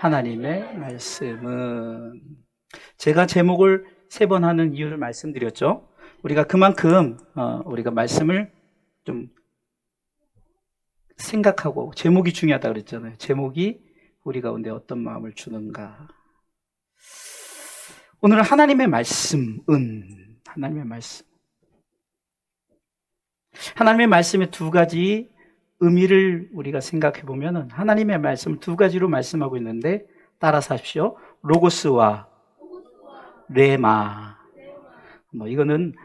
하나님의 말씀은, 제가 제목을 3번 하는 이유를 말씀드렸죠. 우리가 그만큼 우리가 말씀을 좀 생각하고, 제목이 중요하다 그랬잖아요. 제목이 우리 가운데 어떤 마음을 주는가. 오늘은 하나님의 말씀은, 하나님의 말씀, 하나님의 말씀의 2가지 의미를 우리가 생각해 보면은, 하나님의 말씀 2가지로 말씀하고 있는데 따라서 하십시오. 로고스와 레마. 이거는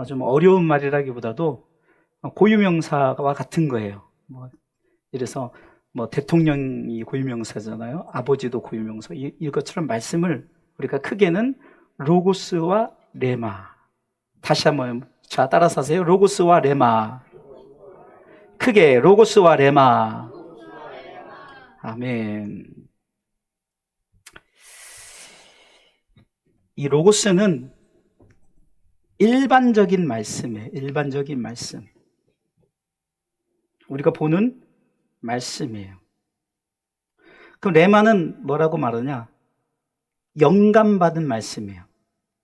좀 어려운 말이라기보다도 고유명사와 같은 거예요. 이래서 대통령이 고유명사잖아요. 아버지도 고유명사. 이것처럼 말씀을 우리가 크게는 로고스와 레마. 다시 한번, 자, 따라서 하세요. 로고스와 레마. 크게 로고스와 레마. 아멘. 이 로고스는 일반적인 말씀이에요. 일반적인 말씀. 우리가 보는 말씀이에요. 그럼 레마는 뭐라고 말하냐? 영감받은 말씀이에요.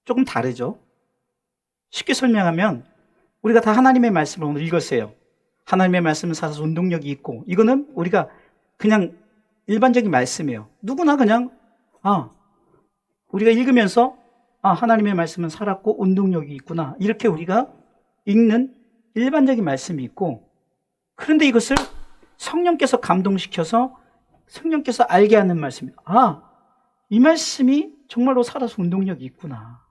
조금 다르죠? 쉽게 설명하면 우리가 다 하나님의 말씀을 오늘 읽었어요. 하나님의 말씀은 살아서 운동력이 있고, 이거는 우리가 그냥 일반적인 말씀이에요. 누구나 그냥 우리가 읽으면서 하나님의 말씀은 살았고 운동력이 있구나, 이렇게 우리가 읽는 일반적인 말씀이 있고, 그런데 이것을 성령께서 감동시켜서 성령께서 알게 하는 말씀이, 이 말씀이 정말로 살아서 운동력이 있구나.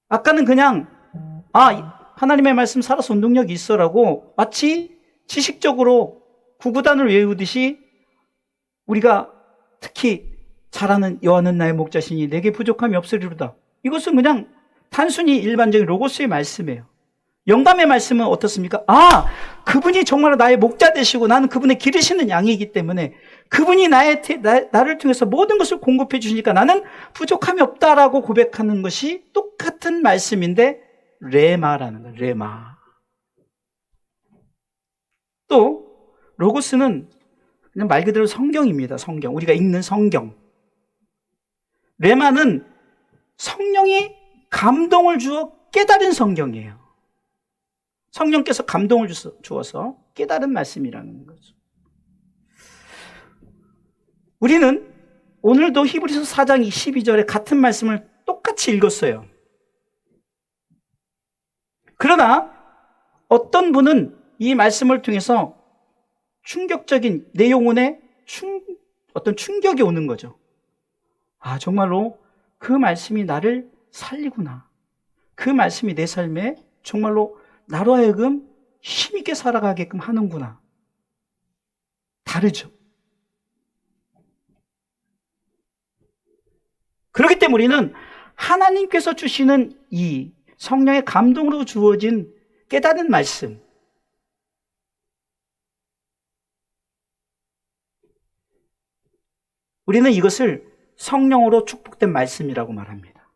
아까는 그냥 하나님의 말씀 살아서 운동력이 있어라고 마치 지식적으로 구구단을 외우듯이, 우리가 특히 잘 아는 여호와는 나의 목자시니 내게 부족함이 없으리로다, 이것은 그냥 단순히 일반적인 로고스의 말씀이에요. 영감의 말씀은 어떻습니까? 그분이 정말 나의 목자 되시고 나는 그분의 기르시는 양이기 때문에 그분이 나를 통해서 모든 것을 공급해 주시니까 나는 부족함이 없다라고 고백하는 것이 똑같은 말씀인데, 레마라는 거예요. 레마. 또 로고스는 그냥 말 그대로 성경입니다. 성경. 우리가 읽는 성경. 레마는 성령이 감동을 주어 깨달은 성경이에요. 성령께서 감동을 주어서 깨달은 말씀이라는 거죠. 우리는 오늘도 히브리서 4장 12절에 같은 말씀을 똑같이 읽었어요. 그러나 어떤 분은 이 말씀을 통해서 충격적인 내용원에 어떤 충격이 오는 거죠. 정말로 그 말씀이 나를 살리구나. 그 말씀이 내 삶에 정말로 나로 하여금 힘있게 살아가게끔 하는구나. 다르죠. 그렇기 때문에 우리는 하나님께서 주시는 이 성령의 감동으로 주어진 깨달은 말씀, 우리는 이것을 성령으로 축복된 말씀이라고 말합니다.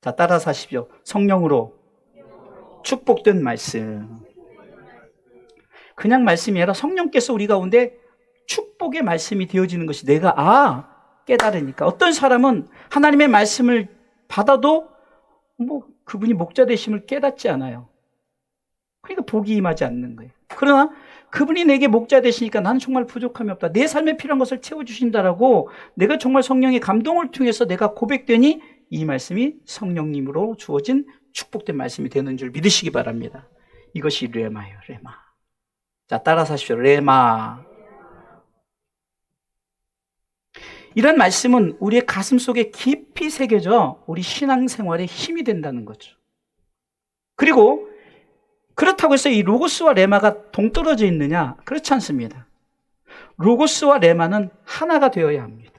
자, 따라서 하십시오. 성령으로 축복된 말씀. 그냥 말씀이 아니라 성령께서 우리 가운데 축복의 말씀이 되어지는 것이, 내가 깨달으니까. 어떤 사람은 하나님의 말씀을 받아도 그분이 목자 되심을 깨닫지 않아요. 그러니까 복이 임하지 않는 거예요. 그러나 그분이 내게 목자 되시니까 나는 정말 부족함이 없다, 내 삶에 필요한 것을 채워주신다라고 내가 정말 성령의 감동을 통해서 내가 고백되니 이 말씀이 성령님으로 주어진 축복된 말씀이 되는 줄 믿으시기 바랍니다. 이것이 레마예요. 레마. 자, 따라서 하십시오. 레마. 이런 말씀은 우리의 가슴 속에 깊이 새겨져 우리 신앙생활에 힘이 된다는 거죠. 그리고 그렇다고 해서 이 로고스와 레마가 동떨어져 있느냐? 그렇지 않습니다. 로고스와 레마는 하나가 되어야 합니다.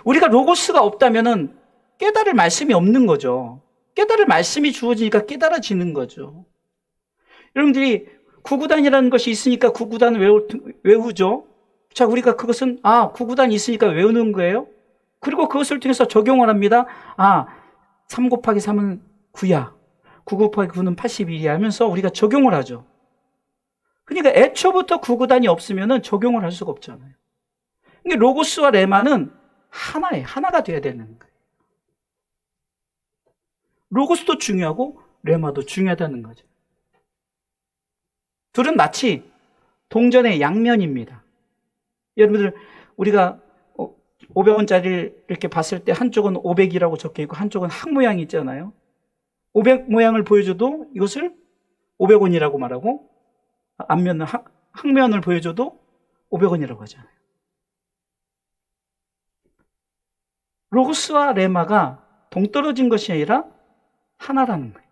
우리가 로고스가 없다면은 깨달을 말씀이 없는 거죠. 깨달을 말씀이 주어지니까 깨달아지는 거죠. 여러분들이 구구단이라는 것이 있으니까 구구단을 외우죠. 자, 우리가 그것은 구구단이 있으니까 외우는 거예요. 그리고 그것을 통해서 적용을 합니다. 3 곱하기 3은 9야. 9 곱하기 9는 81이야 하면서 우리가 적용을 하죠. 그러니까 애초부터 구구단이 없으면 적용을 할 수가 없잖아요. 이게 로고스와 레마는 하나가 돼야 되는 거예요. 로고스도 중요하고 레마도 중요하다는 거죠. 둘은 마치 동전의 양면입니다. 여러분들, 우리가 500원짜리를 이렇게 봤을 때 한쪽은 500이라고 적혀 있고 한쪽은 항 모양이 있잖아요. 500 모양을 보여줘도 이것을 500원이라고 말하고, 앞면은 항면을 보여줘도 500원이라고 하잖아요. 로고스와 레마가 동떨어진 것이 아니라 하나라는 거예요.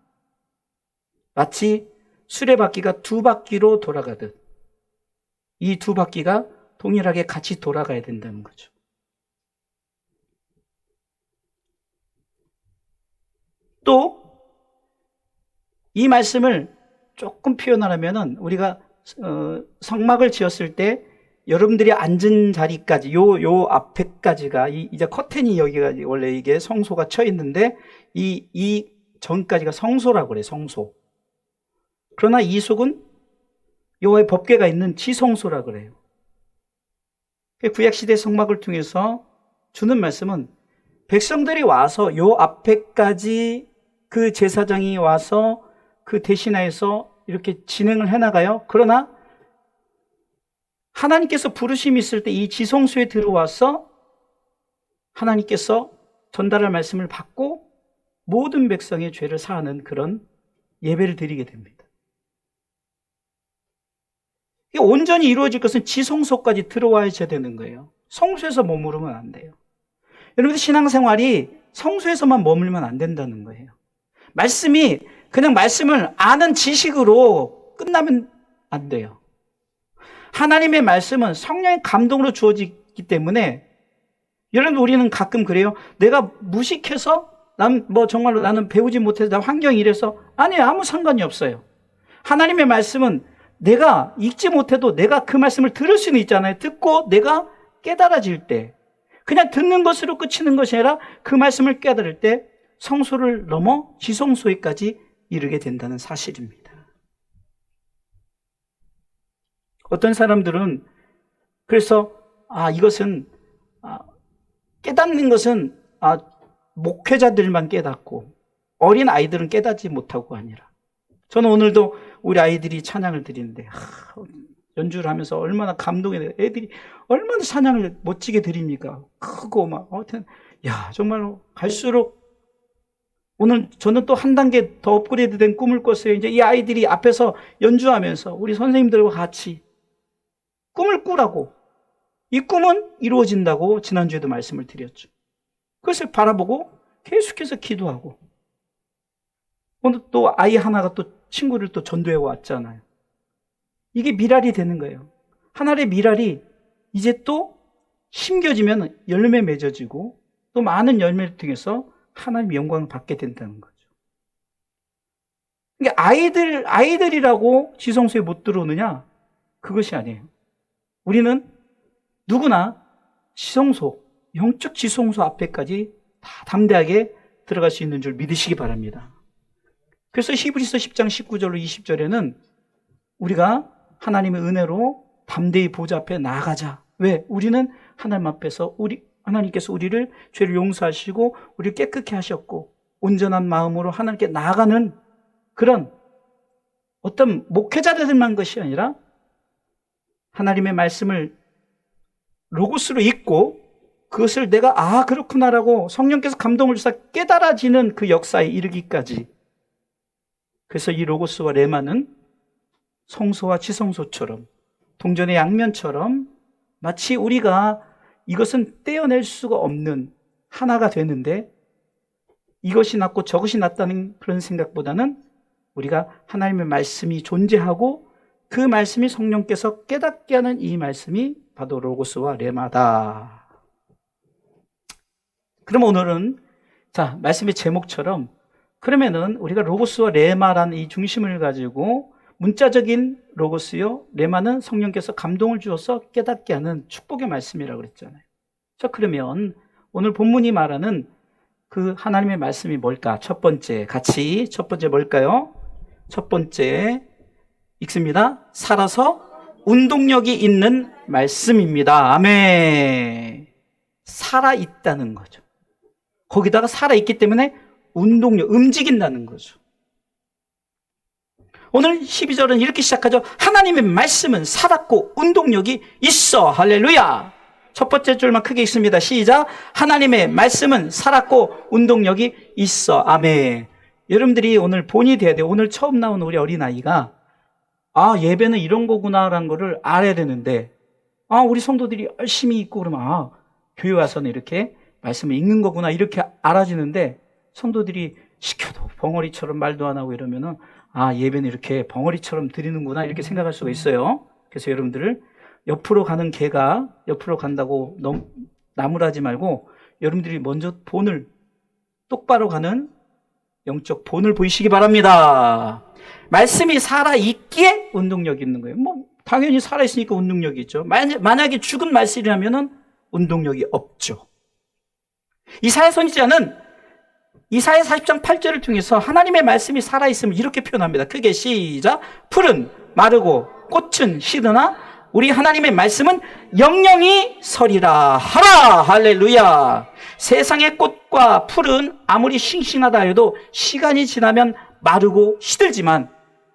마치 수레바퀴가 두 바퀴로 돌아가듯 이 두 바퀴가 동일하게 같이 돌아가야 된다는 거죠. 또 이 말씀을 조금 표현하려면은 우리가 성막을 지었을 때 여러분들이 앉은 자리까지 요 앞에까지가 이제 커튼이 여기가 원래 이게 성소가 쳐 있는데 이 전까지가 성소라고 그래요. 성소. 그러나 이 속은 여호와의 법궤가 있는 지성소라 그래요. 구약시대 성막을 통해서 주는 말씀은 백성들이 와서 요 앞에까지 그 제사장이 와서 그 대신하여서 이렇게 진행을 해나가요. 그러나 하나님께서 부르심이 있을 때 이 지성소에 들어와서 하나님께서 전달할 말씀을 받고 모든 백성의 죄를 사하는 그런 예배를 드리게 됩니다. 온전히 이루어질 것은 지성소까지 들어와야 되는 거예요. 성소에서 머무르면 안 돼요. 여러분들 신앙생활이 성소에서만 머물면 안 된다는 거예요. 말씀이 그냥 말씀을 아는 지식으로 끝나면 안 돼요. 하나님의 말씀은 성령의 감동으로 주어지기 때문에 여러분 우리는 가끔 그래요. 내가 무식해서 정말로 나는 배우지 못해서 나 환경이 이래서 아니에요. 아무 상관이 없어요. 하나님의 말씀은 내가 읽지 못해도 내가 그 말씀을 들을 수는 있잖아요. 듣고 내가 깨달아질 때 그냥 듣는 것으로 그치는 것이 아니라 그 말씀을 깨달을 때 성소를 넘어 지성소에까지 이르게 된다는 사실입니다. 어떤 사람들은 그래서 이것은 깨닫는 것은 목회자들만 깨닫고 어린 아이들은 깨닫지 못하고 아니라 저는 오늘도 우리 아이들이 찬양을 드리는데 연주를 하면서 얼마나 감동이 돼요. 애들이 얼마나 찬양을 멋지게 드립니까? 크고 막 정말로 갈수록 오늘 저는 또 한 단계 더 업그레이드된 꿈을 꿨어요. 이제 이 아이들이 앞에서 연주하면서 우리 선생님들과 같이 꿈을 꾸라고, 이 꿈은 이루어진다고 지난주에도 말씀을 드렸죠. 그것을 바라보고 계속해서 기도하고 오늘 또 아이 하나가 또 친구를 또 전도해 왔잖아요. 이게 미랄이 되는 거예요. 하나의 미랄이 이제 또 심겨지면 열매 맺어지고 또 많은 열매를 통해서 하나님의 영광을 받게 된다는 거죠. 그러니까 아이들이라고 지성소에 못 들어오느냐? 그것이 아니에요. 우리는 누구나 지성소, 영적 지성소 앞에까지 다 담대하게 들어갈 수 있는 줄 믿으시기 바랍니다. 그래서 히브리서 10장 19절로 20절에는 우리가 하나님의 은혜로 담대히 보좌 앞에 나아가자. 왜? 우리는 하나님 앞에서 하나님께서 우리를 죄를 용서하시고 우리를 깨끗게 하셨고 온전한 마음으로 하나님께 나아가는 그런 어떤 목회자들만 것이 아니라 하나님의 말씀을 로고스로 읽고 그것을 내가 그렇구나라고 성령께서 감동을 주사 깨달아지는 그 역사에 이르기까지. 그래서 이 로고스와 레마는 성소와 지성소처럼 동전의 양면처럼 마치 우리가 이것은 떼어낼 수가 없는 하나가 되는데 이것이 낫고 저것이 낫다는 그런 생각보다는 우리가 하나님의 말씀이 존재하고 그 말씀이 성령께서 깨닫게 하는 이 말씀이 바로 로고스와 레마다. 그럼 오늘은 말씀의 제목처럼 그러면은 우리가 로고스와 레마라는 이 중심을 가지고 문자적인 로고스요, 레마는 성령께서 감동을 주어서 깨닫게 하는 축복의 말씀이라고 그랬잖아요. 자, 그러면 오늘 본문이 말하는 그 하나님의 말씀이 뭘까? 첫 번째 뭘까요? 첫 번째 읽습니다. 살아서 운동력이 있는 말씀입니다. 아멘. 살아있다는 거죠. 거기다가 살아있기 때문에 운동력, 움직인다는 거죠. 오늘 12절은 이렇게 시작하죠. 하나님의 말씀은 살았고 운동력이 있어. 할렐루야. 첫 번째 줄만 크게 읽습니다. 시작. 하나님의 말씀은 살았고 운동력이 있어. 아멘. 여러분들이 오늘 본이 돼야 돼요. 오늘 처음 나온 우리 어린아이가 예배는 이런 거구나라는 거를 알아야 되는데 우리 성도들이 열심히 읽고 그러면 교회 와서는 이렇게 말씀을 읽는 거구나 이렇게 알아지는데 성도들이 시켜도 벙어리처럼 말도 안 하고 이러면은 예배는 이렇게 벙어리처럼 드리는구나 이렇게 생각할 수가 있어요. 그래서 여러분들을 옆으로 가는 개가 옆으로 간다고 나무라지 말고 여러분들이 먼저 본을 똑바로 가는 영적 본을 보이시기 바랍니다. 말씀이 살아있기에 운동력이 있는 거예요. 당연히 살아있으니까 운동력이 있죠. 만약에 죽은 말씀이라면 운동력이 없죠. 이사야 선지자는 이사야 40장 8절을 통해서 하나님의 말씀이 살아있음을 이렇게 표현합니다. 크게 시작. 풀은 마르고 꽃은 시드나 우리 하나님의 말씀은 영영이 서리라 하라. 할렐루야. 세상의 꽃과 풀은 아무리 싱싱하다 해도 시간이 지나면 마르고 시들지만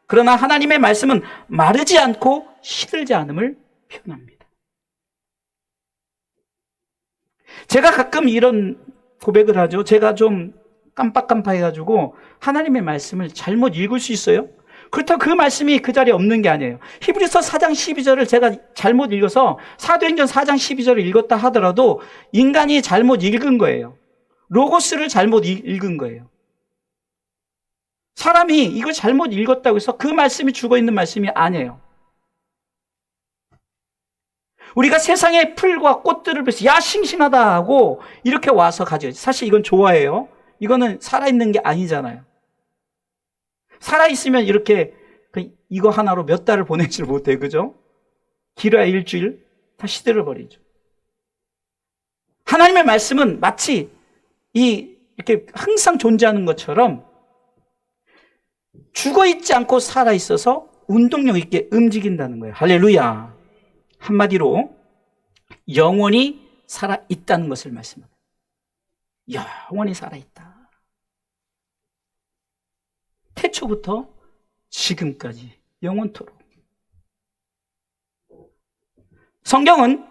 그러나 하나님의 말씀은 마르지 않고 시들지 않음을 표현합니다. 제가 가끔 이런 고백을 하죠. 제가 좀 깜빡깜빡해가지고 하나님의 말씀을 잘못 읽을 수 있어요. 그렇다고 그 말씀이 그 자리에 없는 게 아니에요. 히브리서 4장 12절을 제가 잘못 읽어서 사도행전 4장 12절을 읽었다 하더라도 인간이 잘못 읽은 거예요. 로고스를 잘못 읽은 거예요. 사람이 이걸 잘못 읽었다고 해서 그 말씀이 죽어있는 말씀이 아니에요. 우리가 세상의 풀과 꽃들을 보면서 야 싱싱하다 하고 이렇게 와서 가져요. 사실 이건 좋아해요. 이거는 살아있는 게 아니잖아요. 살아있으면 이렇게 이거 하나로 몇 달을 보내질 못해요. 그죠? 길어야 일주일 다 시들어버리죠. 하나님의 말씀은 마치 이렇게 항상 존재하는 것처럼 죽어있지 않고 살아있어서 운동력 있게 움직인다는 거예요. 할렐루야. 한마디로 영원히 살아있다는 것을 말씀합니다. 영원히 살아있다. 태초부터 지금까지 영원토록. 성경은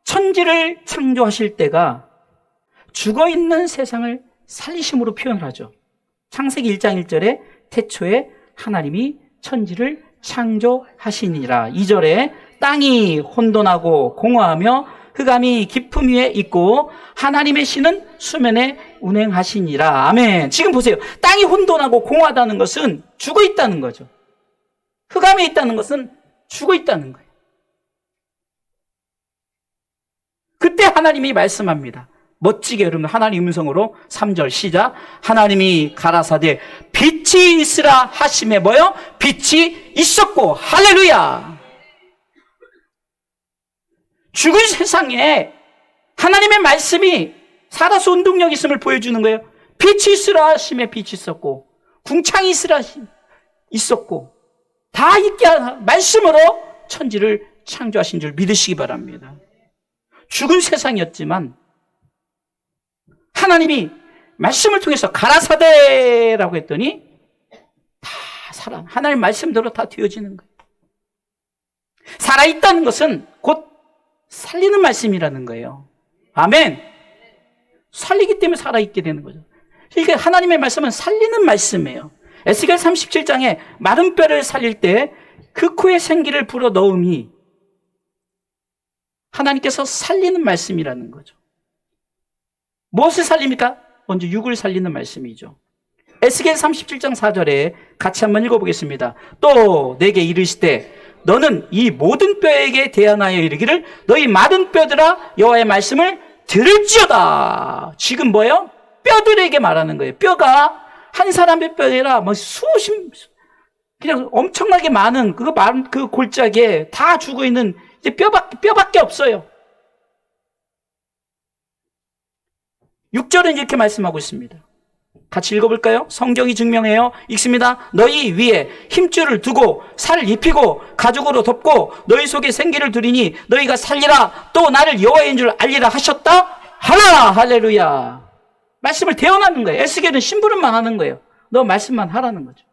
천지를 창조하실 때가 죽어있는 세상을 살리심으로 표현을 하죠. 창세기 1장 1절에 태초에 하나님이 천지를 창조하시니라. 2절에 땅이 혼돈하고 공허하며 흑암이 깊음 위에 있고 하나님의 신은 수면에 운행하시니라. 아멘. 지금 보세요. 땅이 혼돈하고 공허하다는 것은 죽어 있다는 거죠. 흑암에 있다는 것은 죽어 있다는 거예요. 그때 하나님이 말씀합니다. 멋지게 여러분 하나님 음성으로 3절 시작. 하나님이 가라사대 빛이 있으라 하심에 뭐요? 빛이 있었고. 할렐루야. 죽은 세상에 하나님의 말씀이 살아서 운동력 있음을 보여주는 거예요. 빛이 있으라 하심에 빛이 있었고 궁창이 있으라 하심 있었고 다 있게 말씀으로 천지를 창조하신 줄 믿으시기 바랍니다. 죽은 세상이었지만 하나님이 말씀을 통해서 가라사대라고 했더니 다 하나님 말씀대로 다 되어지는 거예요. 살아있다는 것은 곧 살리는 말씀이라는 거예요. 아멘. 살리기 때문에 살아있게 되는 거죠. 그러니까 하나님의 말씀은 살리는 말씀이에요. 에스겔 37장에 마른 뼈를 살릴 때 그 코에 생기를 불어 넣음이 하나님께서 살리는 말씀이라는 거죠. 무엇을 살립니까? 먼저 육을 살리는 말씀이죠. 에스겔 37장 4절에 같이 한번 읽어보겠습니다. 또 내게 이르시되 너는 이 모든 뼈에게 대언하여 이르기를 너희 마른 뼈들아 여호와의 말씀을 들을지어다. 지금 뭐예요? 뼈들에게 말하는 거예요. 뼈가 한 사람의 뼈가 아니라 그냥 엄청나게 많은 그 골짜기에 다 죽어 있는 이제 뼈밖에 없어요. 6절은 이렇게 말씀하고 있습니다. 같이 읽어볼까요? 성경이 증명해요. 읽습니다. 너희 위에 힘줄을 두고 살 입히고 가죽으로 덮고 너희 속에 생기를 두리니 너희가 살리라. 또 나를 여호와인 줄 알리라 하셨다. 하라. 할렐루야. 말씀을 대언하는 거예요. 에스겔은 심부름만 하는 거예요. 너 말씀만 하라는 거죠.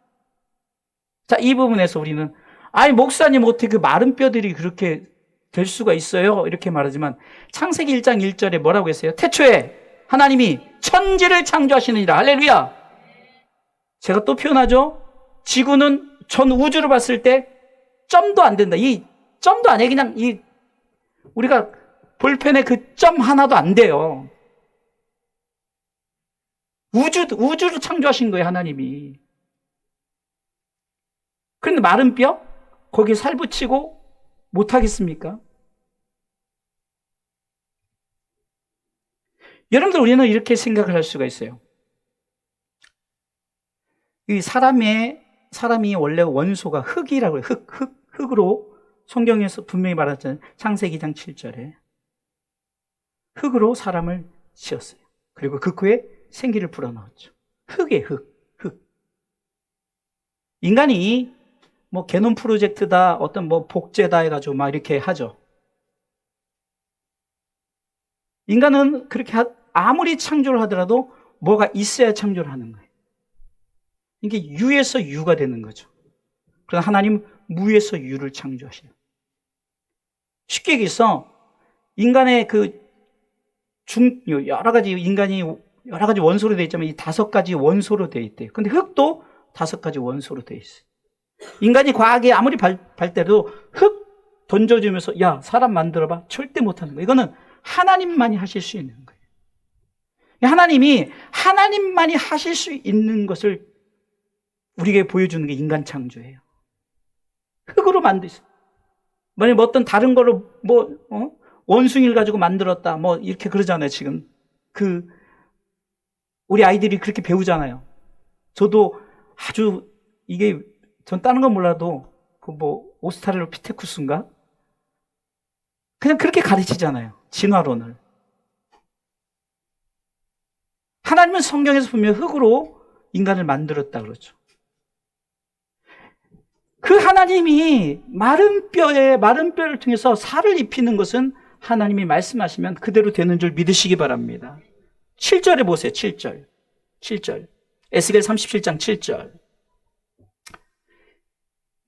자, 이 부분에서 우리는 아니 목사님 어떻게 그 마른 뼈들이 그렇게 될 수가 있어요? 이렇게 말하지만 창세기 1장 1절에 뭐라고 했어요? 태초에 하나님이 천지를 창조하시느니라. 할렐루야. 제가 또 표현하죠. 지구는 전 우주로 봤을 때 점도 안 된다. 이 점도 아니에요. 그냥 이 우리가 볼펜에 그 점 하나도 안 돼요. 우주를 창조하신 거예요, 하나님이. 그런데 마른 뼈? 거기에 살 붙이고 못하겠습니까? 여러분들, 우리는 이렇게 생각을 할 수가 있어요. 이 사람이 원래 원소가 흙이라고 해요. 흙으로 성경에서 분명히 말하잖아요. 창세기 2장 7절에. 흙으로 사람을 지었어요. 그리고 그 후에 생기를 불어넣었죠. 흙에 흙. 인간이 뭐 게놈 프로젝트다, 어떤 뭐 복제다 해가지고 막 이렇게 하죠. 인간은 그렇게 아무리 창조를 하더라도 뭐가 있어야 창조를 하는 거예요. 이게 유에서 유가 되는 거죠. 그러나 하나님 무에서 유를 창조하셔요. 쉽게 얘기해서 인간의 여러 가지 인간이 여러 가지 원소로 되어 있지만 이 5가지 원소로 되어 있대요. 근데 흙도 5가지 원소로 되어 있어요. 인간이 과학에 아무리 발달해도 흙 던져주면서 야, 사람 만들어봐. 절대 못하는 거예요. 이거는 하나님만이 하실 수 있는 거예요. 하나님만이 하실 수 있는 것을 우리에게 보여주는 게 인간 창조예요. 흙으로 만드세요. 만약에 어떤 다른 거로 원숭이를 가지고 만들었다. 이렇게 그러잖아요, 지금. 우리 아이들이 그렇게 배우잖아요. 저도 전 다른 건 몰라도, 오스트랄로피테쿠스인가? 그냥 그렇게 가르치잖아요. 진화론을. 하나님은 성경에서 보면 흙으로 인간을 만들었다 그러죠. 그 하나님이 마른 뼈를 통해서 살을 입히는 것은 하나님이 말씀하시면 그대로 되는 줄 믿으시기 바랍니다. 7절에 보세요. 7절. 에스겔 37장 7절.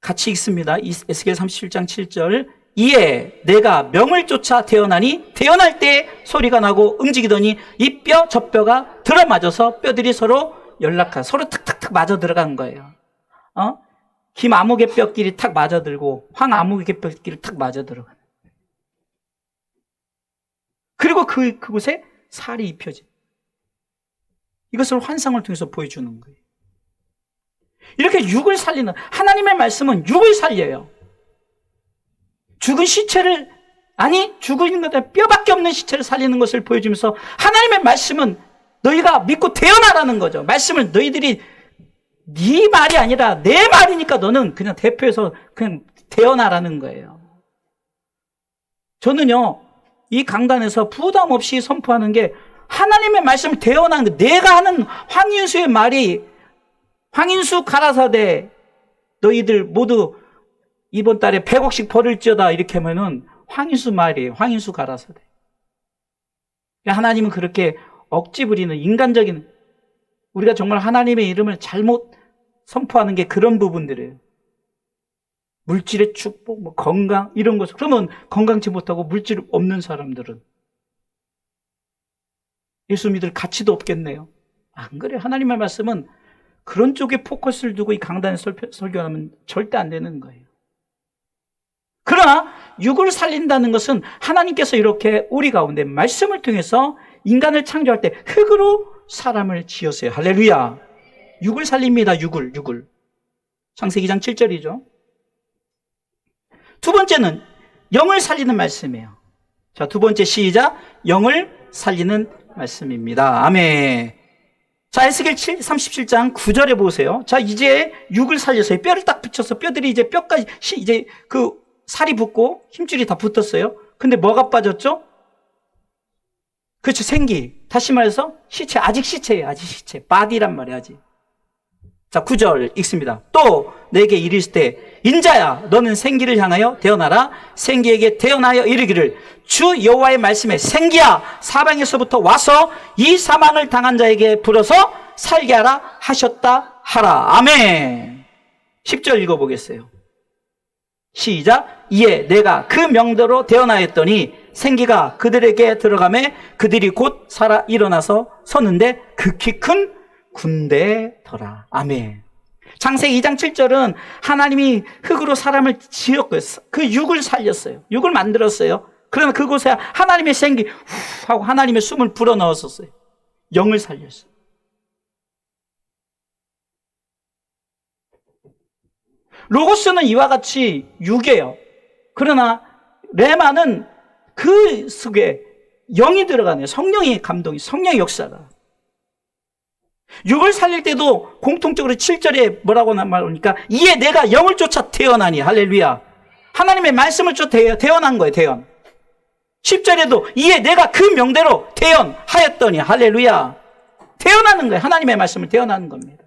같이 읽습니다. 에스겔 37장 7절. 이에 내가 명을 쫓아 태어나니 태어날 때 소리가 나고 움직이더니 이 뼈 저 뼈가 들어맞아서 뼈들이 서로 서로 탁탁탁 맞아 들어간 거예요. 김아무개 뼈끼리 탁 맞아 들고 황아무개 뼈끼리 탁 맞아 들어가는. 그리고 그곳에 살이 입혀진. 이것을 환상을 통해서 보여주는 거예요. 이렇게 육을 살리는 하나님의 말씀은 육을 살려요. 죽은 것보다 뼈밖에 없는 시체를 살리는 것을 보여주면서 하나님의 말씀은 너희가 믿고 태어나라는 거죠. 말씀을 너희들이 네 말이 아니라 내 말이니까 너는 그냥 대표해서 그냥 태어나라는 거예요. 저는요, 이 강단에서 부담 없이 선포하는 게 하나님의 말씀을 태어나는 거. 내가 하는 황인수의 말이 황인수 가라사대 너희들 모두 이번 달에 100억씩 벌을지어다 이렇게 하면은 황인수 말이에요. 황인수 가라사대. 하나님은 그렇게 억지 부리는 인간적인, 우리가 정말 하나님의 이름을 잘못 선포하는 게 그런 부분들이에요. 물질의 축복, 건강 이런 것. 그러면 건강치 못하고 물질 없는 사람들은 예수 믿을 가치도 없겠네요. 안 그래요. 하나님의 말씀은 그런 쪽에 포커스를 두고 이 강단에 설교하면 절대 안 되는 거예요. 그러나 육을 살린다는 것은 하나님께서 이렇게 우리 가운데 말씀을 통해서 인간을 창조할 때 흙으로 사람을 지었어요. 할렐루야. 육을 살립니다. 육을. 창세기 2장 7절이죠. 두 번째는 영을 살리는 말씀이에요. 자, 두 번째 시작. 영을 살리는 말씀입니다. 아멘. 자, 에스겔 37장 9절에 보세요. 자, 이제 육을 살려서 뼈를 딱 붙여서 뼈들이 이제 뼈까지 이제 살이 붙고 힘줄이 다 붙었어요. 근데 뭐가 빠졌죠? 그렇죠. 생기. 다시 말해서 시체, 아직 시체예요. 아직 시체. 바디란 말이야, 아직. 자, 9절 읽습니다. 또 내게 이르실 때 인자야 너는 생기를 향하여 태어나라. 생기에게 태어나여 이르기를 주 여호와의 말씀에 생기야 사방에서부터 와서 이 사망을 당한 자에게 불어서 살게 하라 하셨다 하라. 아멘. 10절 읽어보겠어요. 시작. 이에 내가 그 명대로 태어나였더니 생기가 그들에게 들어가매 그들이 곧 살아 일어나서 섰는데 극히 큰 군대더라. 아멘. 창세기 2장 7절은 하나님이 흙으로 사람을 지었고요. 그 육을 살렸어요. 육을 만들었어요. 그러면 그곳에 하나님의 생기 후 하고 하나님의 숨을 불어넣었었어요. 영을 살렸어요. 로고스는 이와 같이 육이에요. 그러나 레마는 그 속에 영이 들어가네요. 성령의 감동이, 성령의 역사가. 육을 살릴 때도 공통적으로 7절에 뭐라고 말하니까 이에 내가 영을 쫓아 태어나니. 할렐루야. 하나님의 말씀을 쫓아 태어난 거예요. 태연. 10절에도 이에 내가 그 명대로 태어하였더니. 할렐루야. 태어나는 거예요. 하나님의 말씀을 태어나는 겁니다.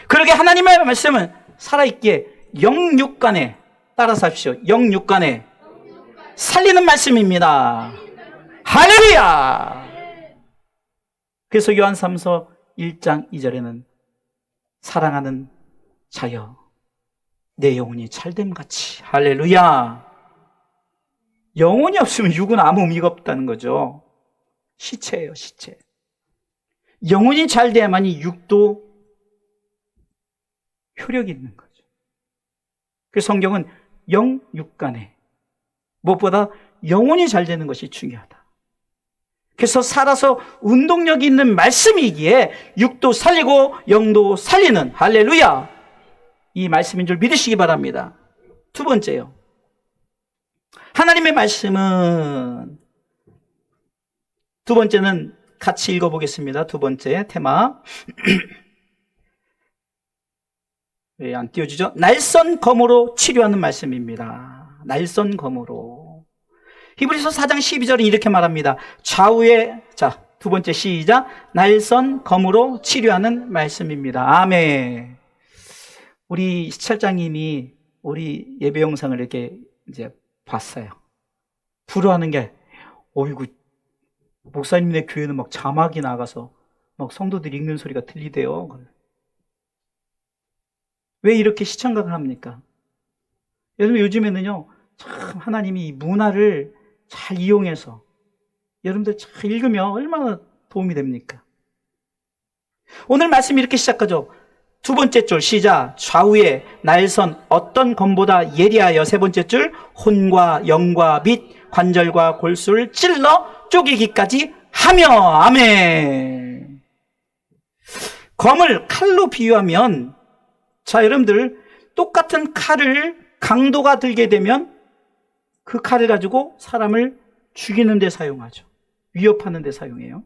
그러게 하나님의 말씀은 살아있기에 영육간에 따라서 하십시오. 영육간에 살리는 말씀입니다. 할렐루야. 그래서 요한삼서 1장 2절에는 사랑하는 자여 내 영혼이 찰됨같이. 할렐루야. 영혼이 없으면 육은 아무 의미가 없다는 거죠. 시체예요, 시체. 영혼이 잘 돼야만이 육도 효력이 있는 거죠. 그래서 성경은 영육간에 무엇보다 영혼이 잘 되는 것이 중요하다. 그래서 살아서 운동력이 있는 말씀이기에 육도 살리고 영도 살리는. 할렐루야. 이 말씀인 줄 믿으시기 바랍니다. 두 번째요. 하나님의 말씀은 두 번째는 같이 읽어보겠습니다. 두 번째 테마. 왜 안 띄워주죠? 날선 검으로 치료하는 말씀입니다. 날선 검으로. 히브리서 4장 12절은 이렇게 말합니다. 좌우에, 자, 두 번째 시작. 날선 검으로 치료하는 말씀입니다. 아멘. 우리 시찰장님이 우리 예배 영상을 이렇게 이제 봤어요. 불어하는 게, 어이구, 목사님네 교회는 막 자막이 나가서 막 성도들이 읽는 소리가 들리대요. 왜 이렇게 시청각을 합니까? 여러분, 요즘에는요, 참 하나님이 이 문화를 잘 이용해서 여러분들 잘 읽으면 얼마나 도움이 됩니까? 오늘 말씀이 이렇게 시작하죠. 두 번째 줄 시작. 좌우에 날선 어떤 검보다 예리하여. 세 번째 줄 혼과 영과 및 관절과 골수를 찔러 쪼개기까지 하며. 아멘. 검을 칼로 비유하면, 자, 여러분들 똑같은 칼을 강도가 들게 되면 그 칼을 가지고 사람을 죽이는 데 사용하죠. 위협하는 데 사용해요.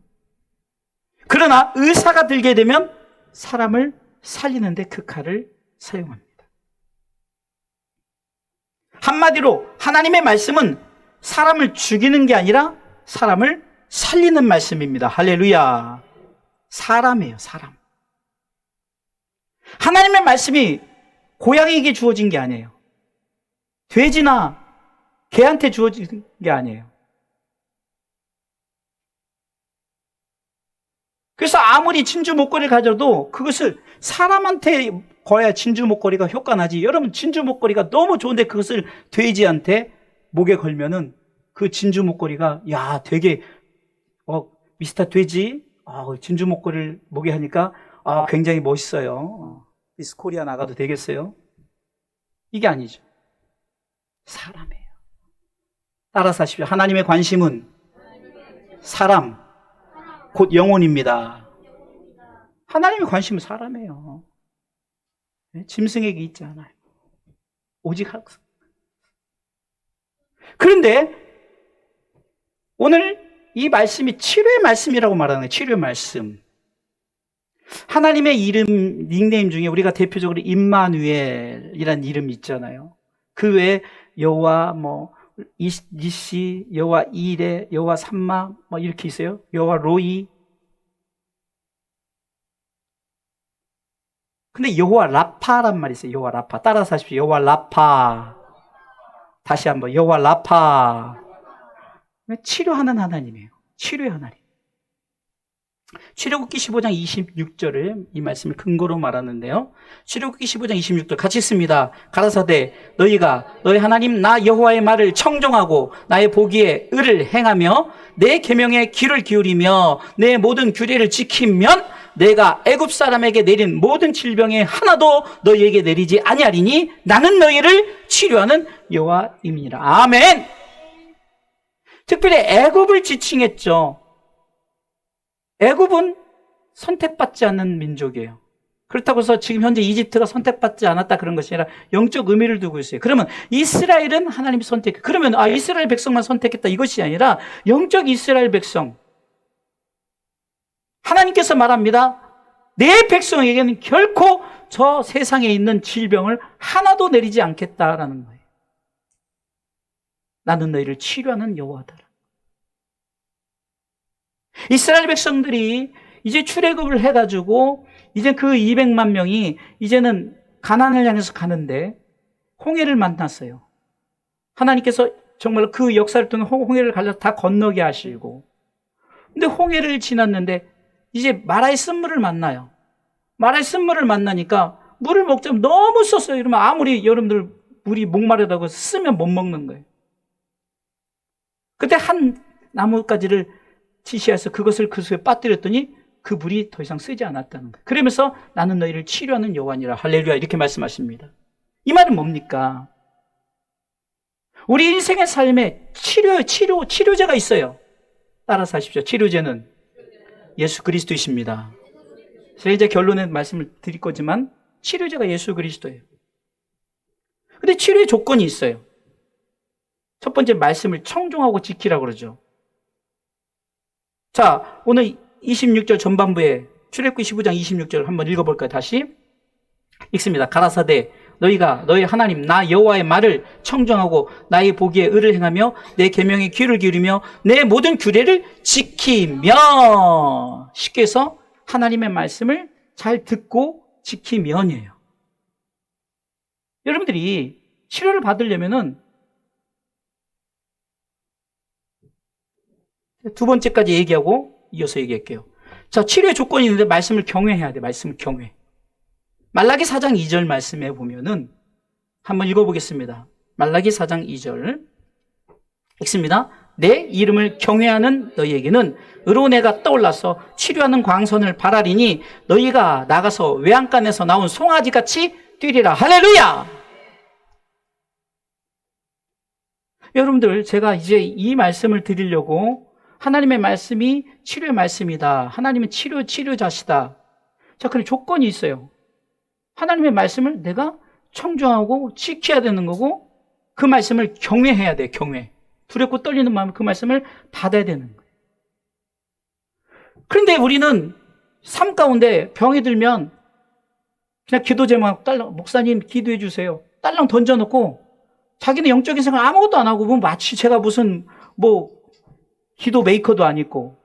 그러나 의사가 들게 되면 사람을 살리는 데 그 칼을 사용합니다. 한마디로 하나님의 말씀은 사람을 죽이는 게 아니라 사람을 살리는 말씀입니다. 할렐루야. 사람이에요, 사람. 하나님의 말씀이 고양이에게 주어진 게 아니에요. 돼지나 개한테 주어진 게 아니에요. 그래서 아무리 진주 목걸이를 가져도 그것을 사람한테 걸어야 진주 목걸이가 효과 나지. 여러분, 진주 목걸이가 너무 좋은데 그것을 돼지한테 목에 걸면은 그 진주 목걸이가, 야, 되게 미스터 돼지, 진주 목걸이를 목에 하니까 굉장히 멋있어요. 미스 코리아 나가도 되겠어요? 이게 아니죠. 사람이에요. 따라서 하십시오. 하나님의 관심은 사람, 곧 영혼입니다. 하나님의 관심은 사람이에요. 짐승에게 있지 않아요. 오직 학생. 그런데 오늘 이 말씀이 치료의 말씀이라고 말하는 거예요. 치료의 말씀. 하나님의 이름, 닉네임 중에 우리가 대표적으로 임마누엘이라는 이름이 있잖아요. 그 외에 여호와, 니시, 여호와 이레, 여호와 삼마 뭐 이렇게 있어요. 여호와 로이. 근데 여호와 라파란 말이 있어요. 여호와 라파. 따라서 하십시오. 여호와 라파. 다시 한번 여호와 라파. 치료하는 하나님이에요. 치료의 하나님. 출애굽기 15장 26절을 이 말씀을 근거로 말하는데요. 출애굽기 15장 26절 같이 읽습니다. 가라사대 너희가 너희 하나님 나 여호와의 말을 청종하고 나의 보기에 의를 행하며 내 계명에 귀를 기울이며 내 모든 규례를 지키면 내가 애굽 사람에게 내린 모든 질병에 하나도 너희에게 내리지 아니하리니 나는 너희를 치료하는 여호와임이니라. 아멘. 특별히 애굽을 지칭했죠. 애굽은 선택받지 않는 민족이에요. 그렇다고 해서 지금 현재 이집트가 선택받지 않았다 그런 것이 아니라 영적 의미를 두고 있어요. 그러면 이스라엘은 하나님이 선택. 그러면 이스라엘 백성만 선택했다 이것이 아니라 영적 이스라엘 백성. 하나님께서 말합니다. 내 백성에게는 결코 저 세상에 있는 질병을 하나도 내리지 않겠다라는 거예요. 나는 너희를 치료하는 여호와다. 이스라엘 백성들이 이제 출애굽을 해가지고 이제 그 200만 명이 이제는 가나안을 향해서 가는데 홍해를 만났어요. 하나님께서 정말 그 역사를 통해 홍해를 갈라서 다 건너게 하시고, 근데 홍해를 지났는데 이제 마라의 쓴물을 만나요. 마라의 쓴물을 만나니까 물을 먹자면 너무 썼어요. 이러면 아무리 여러분들 물이 목마르다고 쓰면 못 먹는 거예요. 그때 한 나뭇가지를 지시해서 그것을 그 수에 빠뜨렸더니 그 물이 더 이상 쓰지 않았다는 거예요. 그러면서 나는 너희를 치료하는 여호와니라. 할렐루야. 이렇게 말씀하십니다. 이 말은 뭡니까? 우리 인생의 삶에 치료제가 있어요. 따라서 하십시오. 치료제는 예수 그리스도이십니다. 제가 이제 결론의 말씀을 드릴 거지만 치료제가 예수 그리스도예요. 근데 치료의 조건이 있어요. 첫 번째 말씀을 청종하고 지키라고 그러죠. 자, 오늘 26절 전반부에 출애굽기 15장 26절 한번 읽어볼까요? 다시 읽습니다. 가라사대 너희가 너희 하나님 나 여호와의 말을 청정하고 나의 보기에 의를 행하며 내 계명에 귀를 기울이며 내 모든 규례를 지키면, 쉽게 해서 하나님의 말씀을 잘 듣고 지키면이에요. 여러분들이 치료를 받으려면은 두 번째까지 얘기하고 이어서 얘기할게요. 자, 치료의 조건이 있는데 말씀을 경외해야 돼. 말씀을 경외. 말라기 4장 2절 말씀에 보면은 한번 읽어보겠습니다. 말라기 4장 2절 읽습니다. 내 이름을 경외하는 너희에게는 의로운 해가 떠올라서 치료하는 광선을 발하리니 너희가 나가서 외양간에서 나온 송아지같이 뛰리라. 할렐루야! 여러분들, 제가 이제 이 말씀을 드리려고, 하나님의 말씀이 치료의 말씀이다. 하나님은 치료자시다. 자, 그럼 조건이 있어요. 하나님의 말씀을 내가 청종하고 지켜야 되는 거고, 그 말씀을 경외해야 돼. 경외. 두렵고 떨리는 마음에 그 말씀을 받아야 되는 거예요. 그런데 우리는 삶 가운데 병이 들면 그냥 기도 제목 딸랑, 목사님 기도해 주세요. 딸랑 던져놓고 자기는 영적인 생활 아무것도 안 하고, 마치 제가 무슨 기도 메이커도 아니고,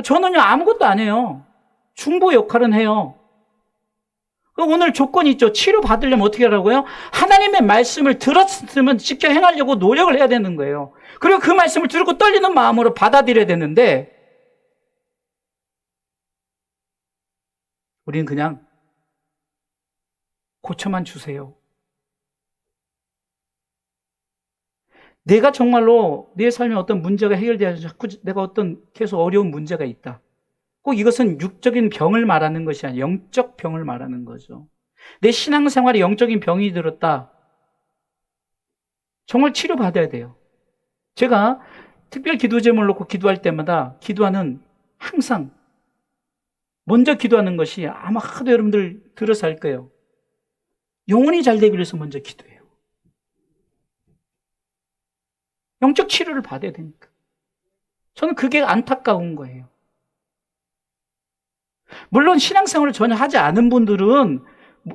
저는요 아무것도 안 해요. 중보 역할은 해요. 오늘 조건이 있죠. 치료 받으려면 어떻게 하라고요? 하나님의 말씀을 들었으면 지켜 행하려고 노력을 해야 되는 거예요. 그리고 그 말씀을 들고 떨리는 마음으로 받아들여야 되는데, 우리는 그냥 고쳐만 주세요. 내가 정말로 내 삶에 어떤 문제가 해결돼야지, 자꾸 내가 어떤 계속 어려운 문제가 있다. 꼭 이것은 육적인 병을 말하는 것이 아니라 영적 병을 말하는 거죠. 내 신앙생활에 영적인 병이 들었다. 정말 치료받아야 돼요. 제가 특별 기도 제목을 놓고 기도할 때마다 기도하는, 항상 먼저 기도하는 것이, 아마 하도 여러분들 들어서 할 거예요. 영혼이 잘 되기 위해서 먼저 기도해요. 영적 치료를 받아야 되니까. 저는 그게 안타까운 거예요. 물론 신앙생활을 전혀 하지 않은 분들은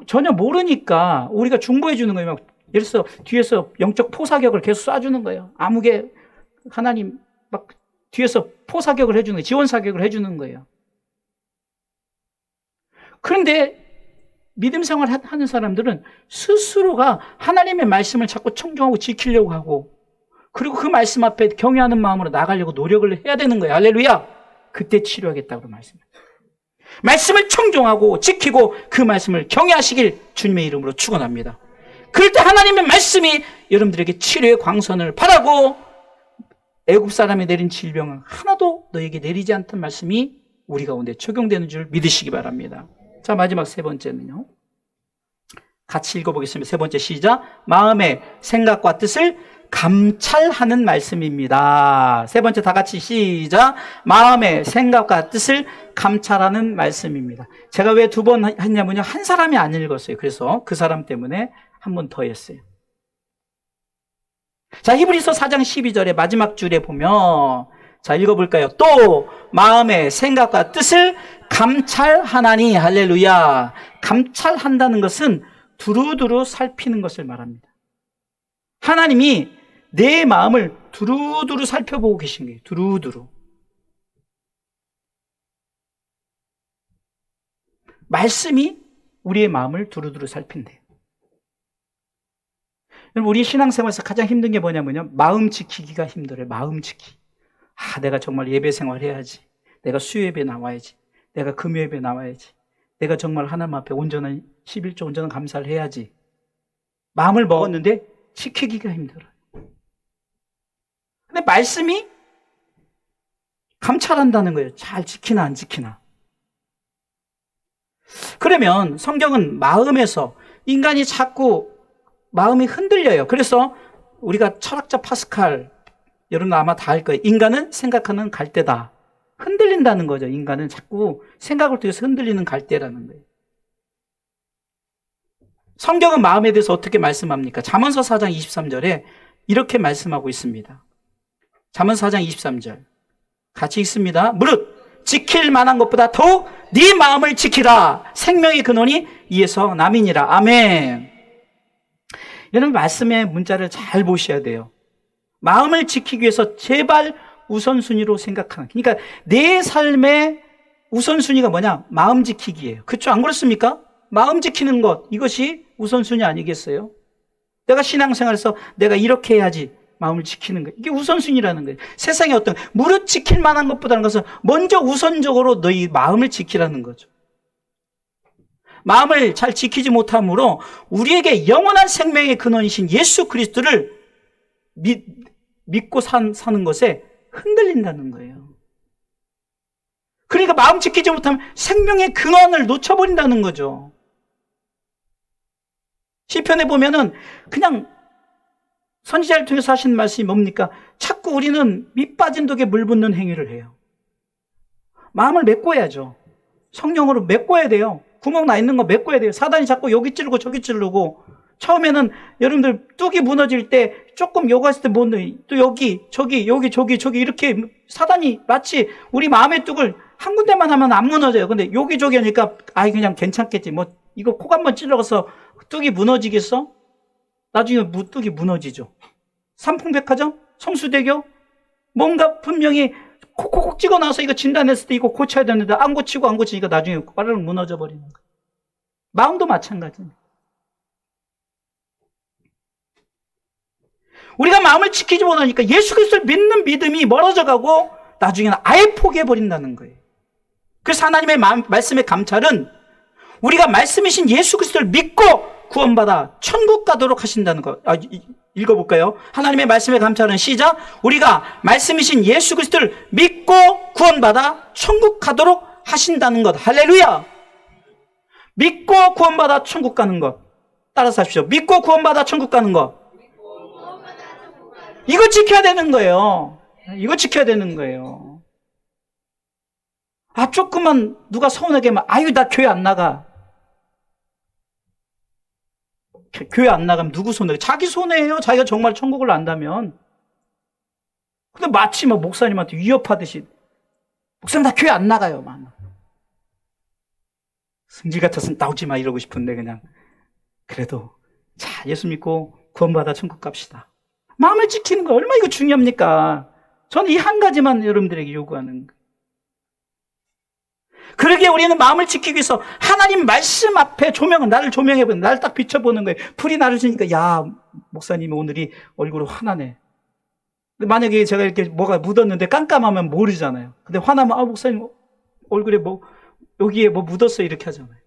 전혀 모르니까 우리가 중보해 주는 거예요. 막 예를 들어서 뒤에서 영적 포사격을 계속 쏴주는 거예요. 암흑의 하나님 막 뒤에서 포사격을 해주는 거예요. 지원사격을 해주는 거예요. 그런데 믿음 생활 하는 사람들은 스스로가 하나님의 말씀을 자꾸 청종하고 지키려고 하고, 그리고 그 말씀 앞에 경외하는 마음으로 나가려고 노력을 해야 되는 거예요. 할렐루야! 그때 치료하겠다고 말씀해요. 말씀을 청종하고 지키고 그 말씀을 경외하시길 주님의 이름으로 축원합니다. 그럴 때 하나님의 말씀이 여러분들에게 치료의 광선을 바라고, 애굽 사람이 내린 질병은 하나도 너에게 내리지 않던 말씀이 우리 가운데 적용되는 줄 믿으시기 바랍니다. 자, 마지막 세 번째는요. 같이 읽어보겠습니다. 세 번째 시작. 마음의 생각과 뜻을 감찰하는 말씀입니다. 세 번째 다 같이 시작. 마음의 생각과 뜻을 감찰하는 말씀입니다. 제가 왜 두 번 했냐면요, 한 사람이 안 읽었어요. 그래서 그 사람 때문에 한 번 더 했어요. 자, 히브리서 4장 12절의 마지막 줄에 보면, 자, 읽어볼까요? 또 마음의 생각과 뜻을 감찰하나니. 할렐루야. 감찰한다는 것은 두루두루 살피는 것을 말합니다. 하나님이 내 마음을 두루두루 살펴보고 계신 거예요. 두루두루. 말씀이 우리의 마음을 두루두루 살핀대요. 우리 신앙생활에서 가장 힘든 게 뭐냐면요, 마음 지키기가 힘들어요. 마음 지키기. 내가 정말 예배 생활해야지. 내가 수요예배 나와야지. 내가 금요예배 나와야지. 내가 정말 하나님 앞에 온전한 11조 온전한 감사를 해야지. 마음을 먹었는데 지키기가 힘들어요. 근데 말씀이 감찰한다는 거예요. 잘 지키나 안 지키나. 그러면 성경은 마음에서 인간이 자꾸 마음이 흔들려요. 그래서 우리가 철학자 파스칼, 여러분 아마 다 알 거예요. 인간은 생각하는 갈대다. 흔들린다는 거죠. 인간은 자꾸 생각을 통해서 흔들리는 갈대라는 거예요. 성경은 마음에 대해서 어떻게 말씀합니까? 잠언서 4장 23절에 이렇게 말씀하고 있습니다. 잠언서 4장 23절 같이 읽습니다. 무릇 지킬 만한 것보다 더욱 네 마음을 지키라. 생명의 근원이 이에서 남이니라. 아멘. 여러분 말씀의 문자를 잘 보셔야 돼요. 마음을 지키기 위해서 제발 우선순위로 생각하는, 그러니까 내 삶의 우선순위가 뭐냐? 마음 지키기예요. 그렇죠? 안 그렇습니까? 마음 지키는 것, 이것이 우선순위 아니겠어요? 내가 신앙생활에서 내가 이렇게 해야지 마음을 지키는 거, 이게 우선순위라는 거예요. 세상에 어떤 무릇 지킬 만한 것보다는 것은 먼저 우선적으로 너희 마음을 지키라는 거죠. 마음을 잘 지키지 못함으로 우리에게 영원한 생명의 근원이신 예수 그리스도를 믿고 사는 것에 흔들린다는 거예요. 그러니까 마음 지키지 못하면 생명의 근원을 놓쳐버린다는 거죠. 시편에 보면은 그냥 선지자를 통해서 하신 말씀이 뭡니까? 자꾸 우리는 밑 빠진 독에 물 붓는 행위를 해요. 마음을 메꿔야죠. 성령으로 메꿔야 돼요. 구멍 나 있는 거 메꿔야 돼요. 사단이 자꾸 여기 찌르고 저기 찌르고, 처음에는 여러분들 뚝이 무너질 때 조금 요가 했을 때 또 여기 저기 이렇게 사단이 마치 우리 마음의 뚝을 한 군데만 하면 안 무너져요. 근데 여기저기 하니까 그냥 괜찮겠지. 뭐 이거 콕 한번 찔러서 뚝이 무너지겠어? 나중에 뚝이 무너지죠. 삼풍백화점, 성수대교, 뭔가 분명히 콕콕콕 찍어 놔서 이거 진단했을 때 이거 고쳐야 되는데 안 고치니까 나중에 빠르르 무너져 버리는 거예요. 마음도 마찬가지입니다. 우리가 마음을 지키지 못하니까 예수 그리스도를 믿는 믿음이 멀어져 가고 나중에는 아예 포기해 버린다는 거예요. 그래서 하나님의 말씀의 감찰은 우리가 말씀이신 예수 그리스도를 믿고 구원받아 천국 가도록 하신다는 것. 읽어볼까요? 하나님의 말씀의 감찰은 시작. 우리가 말씀이신 예수 그리스도를 믿고 구원받아 천국 가도록 하신다는 것. 할렐루야. 믿고 구원받아 천국 가는 것. 따라서 하십시오. 믿고 구원받아 천국 가는 것. 이거 지켜야 되는 거예요. 이거 지켜야 되는 거예요. 조금만 누가 서운하게 하면 나 교회 안 나가. 교회 안 나가면 누구 손해요? 자기 손해예요. 자기가 정말 천국을 안다면. 근데 마치 목사님한테 위협하듯이 목사님 나 교회 안 나가요. 승질 같아서 나오지 마 이러고 싶은데 그냥 그래도 자 예수 믿고 구원받아 천국 갑시다. 마음을 지키는 거 얼마나 이거 중요합니까? 저는 이 한 가지만 여러분들에게 요구하는 거예요. 그러기에 우리는 마음을 지키기 위해서 하나님 말씀 앞에 나를 조명해보는, 나를 딱 비춰보는 거예요. 불이 나를 주니까, 야, 목사님이 오늘이 얼굴이 환하네. 근데 만약에 제가 이렇게 뭐가 묻었는데 깜깜하면 모르잖아요. 근데 화나면, 목사님 얼굴에 여기에 뭐 묻었어. 이렇게 하잖아요.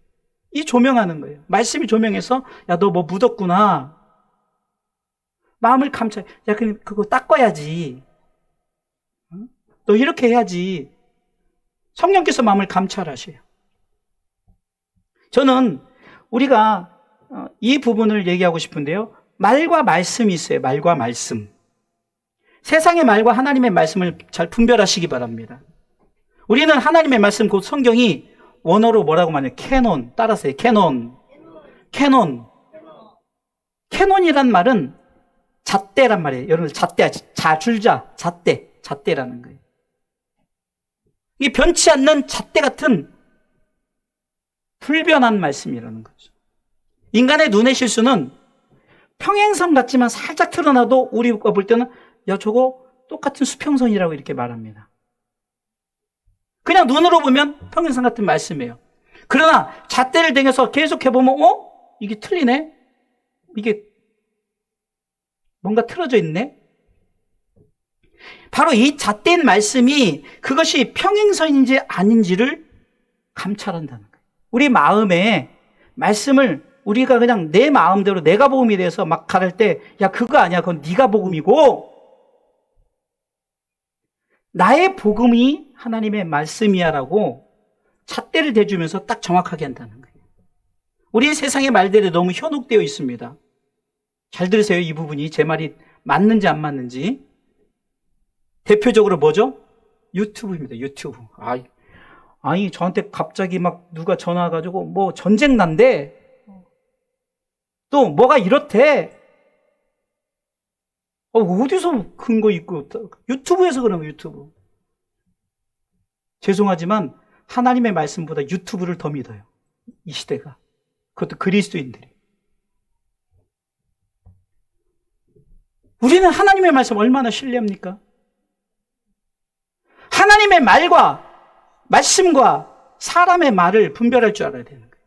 이 조명하는 거예요. 말씀이 조명해서, 야, 너 뭐 묻었구나. 마음을 감찰. 야, 그거 닦아야지. 너 이렇게 해야지. 성령께서 마음을 감찰하셔요. 저는 우리가 이 부분을 얘기하고 싶은데요. 말과 말씀이 있어요. 말과 말씀. 세상의 말과 하나님의 말씀을 잘 분별하시기 바랍니다. 우리는 하나님의 말씀, 곧 성경이 원어로 뭐라고 말해요? 캐논. 따라서요. 캐논. 캐논이란 말은 잣대란 말이에요. 여러분, 잣대, 잣대라는 거예요. 이게 변치 않는 잣대 같은 불변한 말씀이라는 거죠. 인간의 눈의 실수는 평행선 같지만 살짝 틀어놔도 우리가 볼 때는, 야, 저거 똑같은 수평선이라고 이렇게 말합니다. 그냥 눈으로 보면 평행선 같은 말씀이에요. 그러나 잣대를 당겨서 계속 해보면, 이게 틀리네? 이게 뭔가 틀어져 있네? 바로 이 잣대인 말씀이 그것이 평행선인지 아닌지를 감찰한다는 거예요. 우리 마음에 말씀을 우리가 그냥 내 마음대로 내가 복음이 돼서 막 가를 때, 야, 그거 아니야. 그건 네가 복음이고, 나의 복음이 하나님의 말씀이야라고 잣대를 대주면서 딱 정확하게 한다는 거예요. 우리 세상의 말들이 너무 현혹되어 있습니다. 잘 들으세요. 이 부분이 제 말이 맞는지 안 맞는지. 대표적으로 뭐죠? 유튜브입니다. 유튜브. 아니 저한테 갑자기 막 누가 전화 와가지고 뭐 전쟁 난대. 또 뭐가 이렇대. 어디서 근거 있고. 유튜브에서 그런 거. 유튜브. 죄송하지만 하나님의 말씀보다 유튜브를 더 믿어요. 이 시대가. 그것도 그리스도인들이. 우리는 하나님의 말씀 얼마나 신뢰합니까? 하나님의 말씀과 사람의 말을 분별할 줄 알아야 되는 거예요.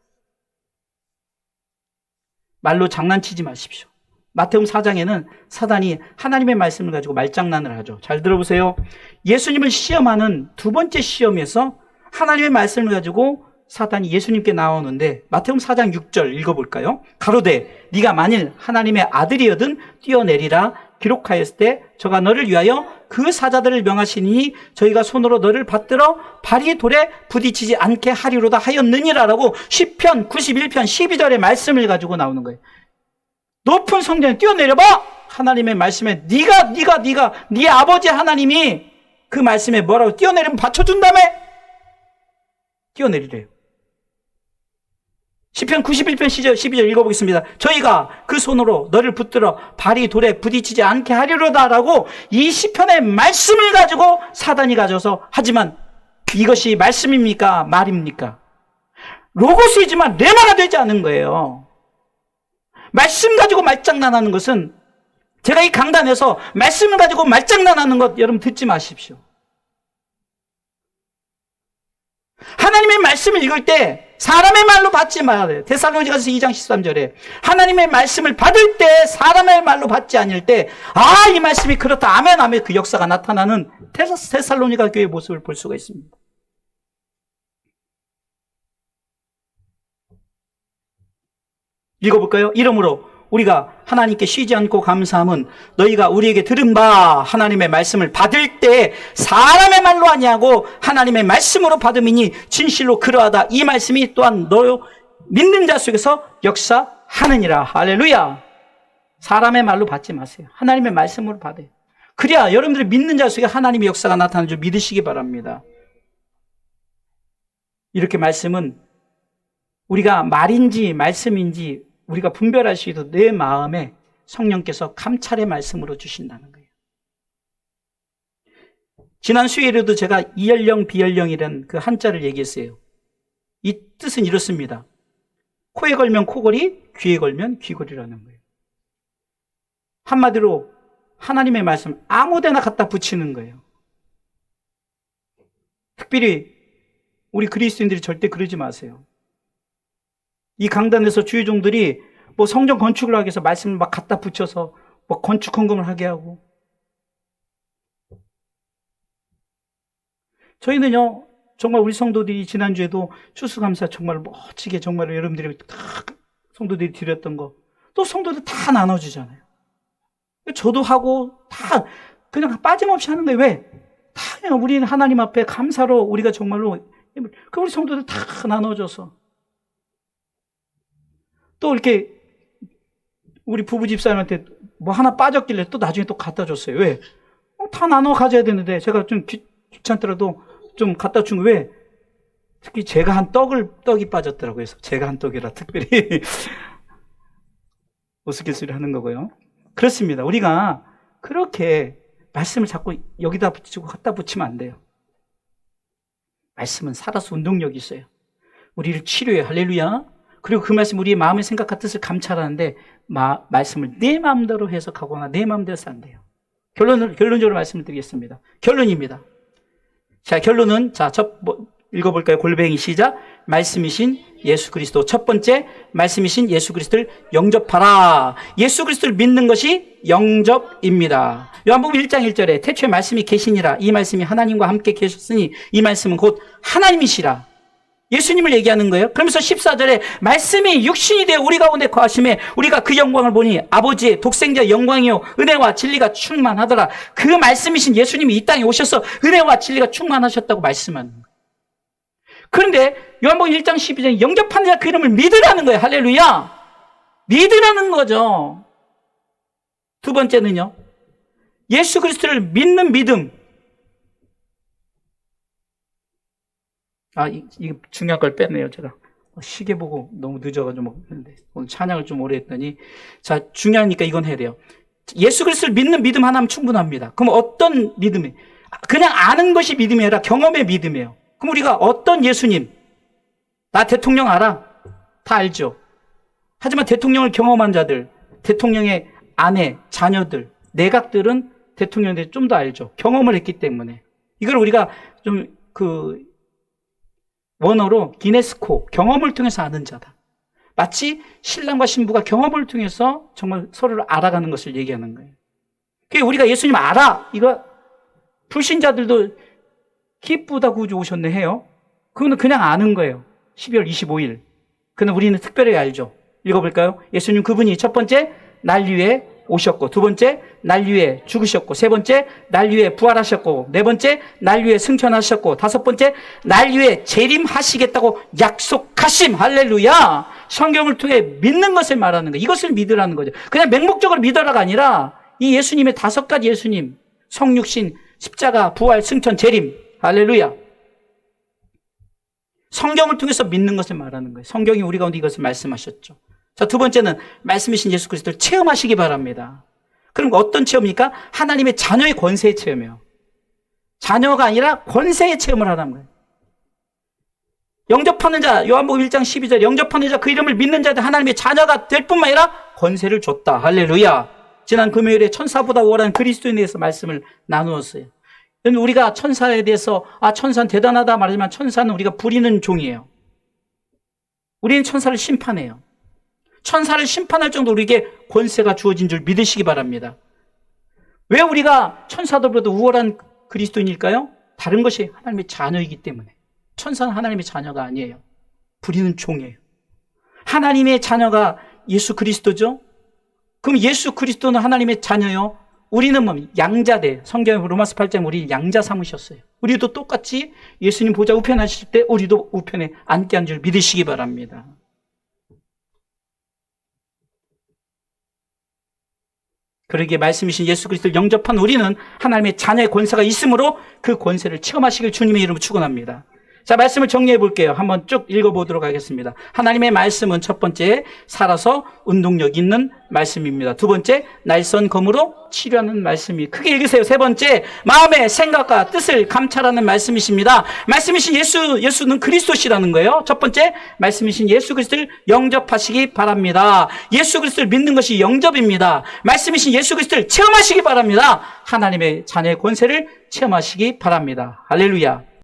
말로 장난치지 마십시오. 마태복음 4장에는 사단이 하나님의 말씀을 가지고 말장난을 하죠. 잘 들어보세요. 예수님을 시험하는 두 번째 시험에서 하나님의 말씀을 가지고 사단이 예수님께 나오는데, 마태복음 4장 6절 읽어볼까요? 가로되 네가 만일 하나님의 아들이거든 뛰어내리라 기록하였을 때 저가 너를 위하여 그 사자들을 명하시니 저희가 손으로 너를 받들어 발이 돌에 부딪히지 않게 하리로다 하였느니라라고 시편 91편 12절의 말씀을 가지고 나오는 거예요. 높은 성전에 뛰어내려봐! 하나님의 말씀에 네 아버지 하나님이 그 말씀에 뭐라고 뛰어내리면 받쳐준다며? 뛰어내리래요. 시편 91편 12절 읽어보겠습니다. 저희가 그 손으로 너를 붙들어 발이 돌에 부딪히지 않게 하리로다라고 이 시편의 말씀을 가지고 사단이 가져서, 하지만 이것이 말씀입니까? 말입니까? 로고스이지만 레마가 되지 않은 거예요. 말씀 가지고 말장난하는 것은, 제가 이 강단에서 말씀을 가지고 말장난하는 것 여러분 듣지 마십시오. 하나님의 말씀을 읽을 때 사람의 말로 받지 말아야 돼요. 데살로니가서 2장 13절에 하나님의 말씀을 받을 때 사람의 말로 받지 않을 때, 이 말씀이 그렇다, 아멘 하면 그 역사가 나타나는 데살로니가 교회의 모습을 볼 수가 있습니다. 읽어볼까요? 이러므로 우리가 하나님께 쉬지 않고 감사함은 너희가 우리에게 들은 바 하나님의 말씀을 받을 때 사람의 말로 아니하고 하나님의 말씀으로 받음이니 진실로 그러하다. 이 말씀이 또한 너 믿는 자 속에서 역사하느니라. 할렐루야. 사람의 말로 받지 마세요. 하나님의 말씀으로 받아요. 그래야 여러분들이 믿는 자 속에 하나님의 역사가 나타나는 줄 믿으시기 바랍니다. 이렇게 말씀은 우리가 말인지 말씀인지 우리가 분별할 수 있도록 내 마음에 성령께서 감찰의 말씀으로 주신다는 거예요. 지난 수요일에도 제가 이연령 비연령이라는 그 한자를 얘기했어요. 이 뜻은 이렇습니다. 코에 걸면 코걸이, 귀에 걸면 귀걸이라는 거예요. 한마디로 하나님의 말씀 아무데나 갖다 붙이는 거예요. 특별히 우리 그리스도인들이 절대 그러지 마세요. 이 강단에서 주의종들이 뭐 성전 건축을 하기 위해서 말씀을 막 갖다 붙여서 뭐 건축 헌금을 하게 하고, 저희는요 정말 우리 성도들이 지난주에도 추수감사 정말 멋지게 정말 여러분들이 다 성도들이 드렸던 거 또 성도들 다 나눠주잖아요. 저도 하고 다 그냥 빠짐없이 하는 거예요. 왜? 다 우리는 하나님 앞에 감사로 우리가 정말로 그 우리 성도들 다 나눠줘서, 또 이렇게 우리 부부 집사님한테 뭐 하나 빠졌길래 또 나중에 또 갖다 줬어요. 왜? 다 나눠 가져야 되는데 제가 좀 귀찮더라도 좀 갖다 준 거. 왜? 특히 제가 한 떡이 빠졌더라고요. 그래서 제가 한 떡이라 특별히 우스갯소리 하는 거고요. 그렇습니다. 우리가 그렇게 말씀을 자꾸 여기다 붙이고 갖다 붙이면 안 돼요. 말씀은 살아서 운동력이 있어요. 우리를 치료해. 할렐루야. 그리고 그 말씀 우리의 마음의 생각과 뜻을 감찰하는데 말씀을 내 마음대로 해석하거나 내 마음대로 해서 안 돼요. 결론적으로 말씀을 드리겠습니다. 결론입니다. 자, 결론은 읽어볼까요? 골뱅이 시작. 말씀이신 예수 그리스도. 첫 번째, 말씀이신 예수 그리스도를 영접하라. 예수 그리스도를 믿는 것이 영접입니다. 요한복음 1장 1절에 태초에 말씀이 계시니라. 이 말씀이 하나님과 함께 계셨으니 이 말씀은 곧 하나님이시라. 예수님을 얘기하는 거예요. 그러면서 14절에 말씀이 육신이 되어 우리 가운데 거하심에 우리가 그 영광을 보니 아버지의 독생자 영광이요 은혜와 진리가 충만하더라. 그 말씀이신 예수님이 이 땅에 오셔서 은혜와 진리가 충만하셨다고 말씀하는 거예요. 그런데 요한복음 1장 12절에 영접하는 자 그 이름을 믿으라는 거예요. 할렐루야. 믿으라는 거죠. 두 번째는요, 예수 그리스도를 믿는 믿음. 이거 중요한 걸 뺐네요. 제가 시계 보고 너무 늦어가지고 오늘 찬양을 좀 오래 했더니, 자, 중요하니까 이건 해야 돼요. 예수 그리스도를 믿는 믿음 하나면 충분합니다. 그럼 어떤 믿음이? 그냥 아는 것이 믿음이 아니라 경험의 믿음이에요. 그럼 우리가 어떤 예수님, 나 대통령 알아? 다 알죠. 하지만 대통령을 경험한 자들, 대통령의 아내, 자녀들, 내각들은 대통령에 대해 좀 더 알죠. 경험을 했기 때문에. 이걸 우리가 좀 원어로 기네스코, 경험을 통해서 아는 자다. 마치 신랑과 신부가 경험을 통해서 정말 서로를 알아가는 것을 얘기하는 거예요. 그러니까 우리가 예수님 알아. 이거 불신자들도 기쁘다 구주 오셨네 해요. 그거는 그냥 아는 거예요. 12월 25일. 그러나 우리는 특별히 알죠. 읽어볼까요? 예수님 그분이 첫 번째 날 위해 오셨고, 두 번째 날 위해 죽으셨고, 세 번째 날 위해 부활하셨고, 네 번째 날 위해 승천하셨고, 다섯 번째 날 위해 재림하시겠다고 약속하심. 할렐루야. 성경을 통해 믿는 것을 말하는 거예요. 이것을 믿으라는 거죠. 그냥 맹목적으로 믿어라가 아니라 이 예수님의 다섯 가지 예수님, 성육신, 십자가, 부활, 승천, 재림. 할렐루야. 성경을 통해서 믿는 것을 말하는 거예요. 성경이 우리 가운데 이것을 말씀하셨죠. 자, 두 번째는 말씀이신 예수 그리스도를 체험하시기 바랍니다. 그럼 어떤 체험입니까? 하나님의 자녀의 권세의 체험이에요. 자녀가 아니라 권세의 체험을 하라는 거예요. 영접하는 자, 요한복음 1장 12절, 영접하는 자 그 이름을 믿는 자들 하나님의 자녀가 될 뿐만 아니라 권세를 줬다. 할렐루야. 지난 금요일에 천사보다 우월한 그리스도인에 대해서 말씀을 나누었어요. 우리가 천사에 대해서 천사는 대단하다 말하지만 천사는 우리가 부리는 종이에요. 우리는 천사를 심판해요. 천사를 심판할 정도로 우리에게 권세가 주어진 줄 믿으시기 바랍니다. 왜 우리가 천사들보다 우월한 그리스도인일까요? 다른 것이 하나님의 자녀이기 때문에. 천사는 하나님의 자녀가 아니에요. 부리는 종이에요. 하나님의 자녀가 예수 그리스도죠? 그럼 예수 그리스도는 하나님의 자녀요. 우리는 양자대. 성경 로마서 8장 우리 양자 삼으셨어요. 우리도 똑같이 예수님 보좌 우편에 하실 때 우리도 우편에 앉게 한 줄 믿으시기 바랍니다. 그러기에 말씀이신 예수 그리스도를 영접한 우리는 하나님의 자녀의 권세가 있으므로 그 권세를 체험하시길 주님의 이름으로 축원합니다. 자, 말씀을 정리해 볼게요. 한번 쭉 읽어보도록 하겠습니다. 하나님의 말씀은 첫 번째, 살아서 운동력 있는 말씀입니다. 두 번째, 날선 검으로 치료하는 말씀이. 크게 읽으세요. 세 번째, 마음의 생각과 뜻을 감찰하는 말씀이십니다. 말씀이신 예수는 그리스도시라는 거예요. 첫 번째, 말씀이신 예수 그리스도를 영접하시기 바랍니다. 예수 그리스도를 믿는 것이 영접입니다. 말씀이신 예수 그리스도를 체험하시기 바랍니다. 하나님의 자녀의 권세를 체험하시기 바랍니다. 할렐루야.